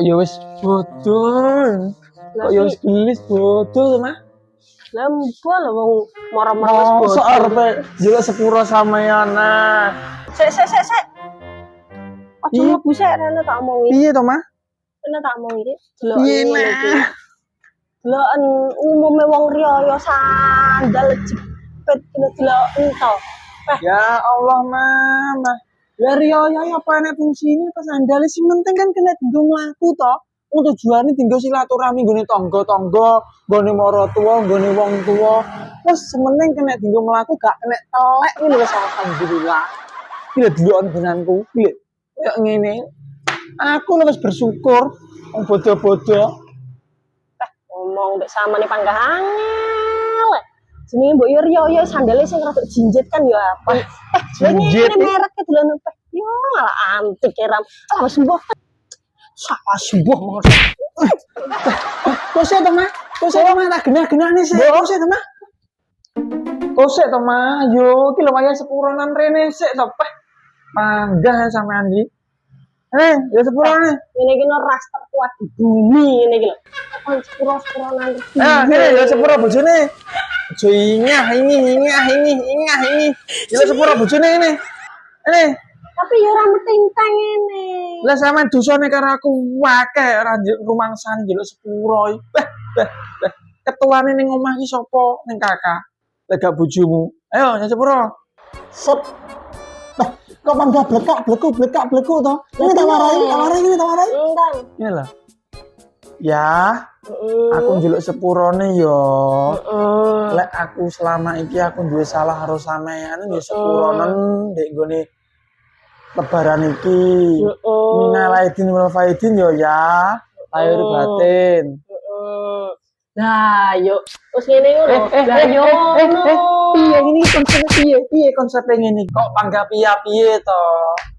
Ya wis bodol. Kok ya wis gelis bodol mah. Lah mbok lho wong moro-moro wis bodol. Sok arepe jelek sepuro sampeyan. Sik. Aja mlebu sik rene tak omongi. Piye to, Mah? Rene tak omongi iki. Delok Piye ngene iki. nah? Deloken umume wong riyo sandal jepit kene delok ento. Ya Allah, Mah. Lah riyo apa enek fungsine pas sandale sing penting kan kena dienggo mlaku to. Wong tujuane dienggo silaturahmi nggone tangga-tangga, nggone maratuwa, nggone wong tuwa. Wes sementing kena dienggo mlaku gak kena telek iki wis alhamdulillah. Iki deloken benanku, piye? Kayak ngene. Aku wis bersyukur wong bodo-bodo. Ngomong mbek samane panggah angel. Jenenge mbok yo riyo sandale sing rada jinjit kan ya apa. Jinjit. Ini merek delon apa? Yo malah antik keram. Ah wis mbok. Salah sembuh monggo. Kose to, Mah? Tak genah-genahne sik. Kose to, Mah? Kose to, Mah? Yo, iki lho wayah sepuronan rene sik to, Pak. Panggah sampean iki. Ya sepurone. Ngene iki ras terkuat di bumi ngene iki lho. Kon sepuro-sepuronan. Ngene ya sepuro bojone. Aja ingah. Ya sepuro bojone ngene. Ini. Tapi ya ora metintang ngene. Lah sampean dosane karo aku akeh ora rumangsane njeluk sepuro. Ketuane ning omah iki sapa ning kakak? Lah gak bojomu. Ayo ya sepuro. Set. Kok panggah bleku to? Ini tawarai. Enggak. Ini lah. Ya, aku njeluk sepurone yo. Lek aku selama iki aku duwe salah karo sampeyan yo sepuronen ndek nggone lebaran iki. Minal aidin wal faidin yo ya. Lahir batin. Nah, yuk. Terus ngene ngono. Lah yo. Piye ini konsepnya piye konsepnya ngene kok panggah piye to?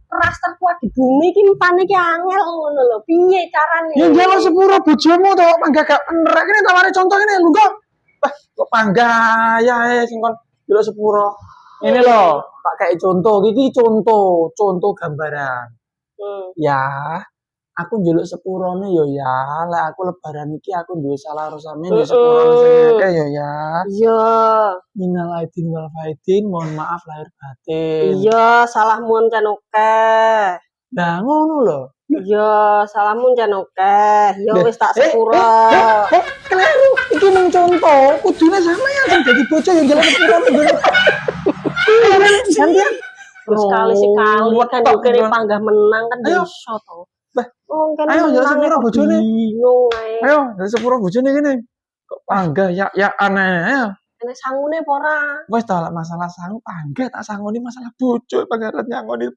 Ras terkuat di bumi iki mpane iki angel ngono lho. Piye carane? Ya njaluk sepuro bojomu to panggah gak bener. Kene taware contoh ngene lho kok. Kok panggah ya sing kon njaluk sepuro. Ini lho, tak kayak contoh, iki contoh gambaran. Ya, aku njaluk sepurone yo ya, lek aku lebaran iki aku duwe salah karo sampeyan yo sepurone sing akeh yo ya. Iya. Minal aidin wal faidin, mohon maaf lahir batin. Iya, salahmu jan akeh. Lah ngono lho. Iya, salahmu jan akeh. Ya wis tak sepuro. Kleru, iki mung contoh, kudune sampeyan sing dadi bocah yang njaluk sepurone ngene. Gantian. Terus sekali kan yo kene panggah menang kan iso to. Ayo njaluk sepuro bojone. Bingung ae. Ayo, njaluk sepuro bojone kene. Kok panggah ya aneh. Ayo. Enek sangune apa ora? Wes ta masalah sang panggah tak sangoni masalah bojo pangaran nyangoni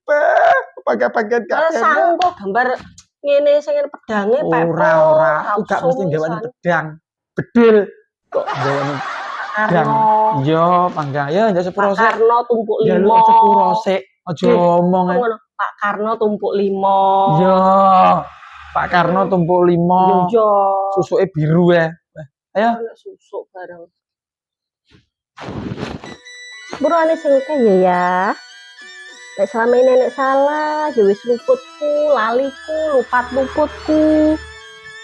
panggah-panggah gak. Sang kok gambar ngene sing pedange pepek. Ora. Gak mesti gawane pedang. Bedil kok gawane pedang. Yo panggah ya njaluk sepuro sik. Karno tumpuk 5. Njaluk sepuro sik. Aja omong ae. Pak Karno tumpuk 5. Yo. Pak Karno tumpuk 5. Yo. Susuke biru ya. Ayo. Susuk bareng. Burane sing kaya ya. Nek selama ini nek salah, ya wis luputku, laliku, luputku.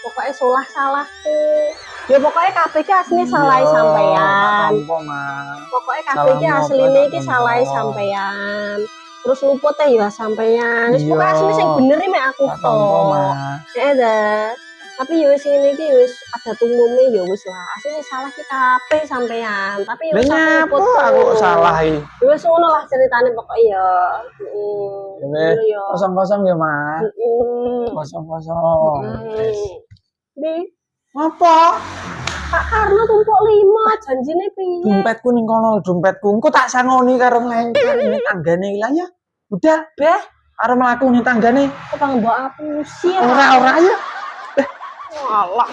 Pokoknya salahku. Ya pokoknya KPK asline salahe sampean. Pokoknya KPK asline iki salahe sampean. Terus lupute ya sampean. Wis pokoknya asline sing bener mek aku to. Heeh. Tapi ya wis ngene iki wis ada tumume ya wis lah. Asline salah ki kabeh sampean. Tapi ya apa aku salah iki. Ya wis ngono lah ceritane pokoke ya. Kosong-kosong ya, Mas. Kosong-kosong. Di apa? Pak Karno tumpuk 5, janjine piye? Dompetku ning kono, dompetku. Engko tak sangoni karo nglengker ning tanggane iki lah ya. Udah, Beh. Arep mlaku ning tanggane. Kok mbok apusi ya? Ora ya. Walah.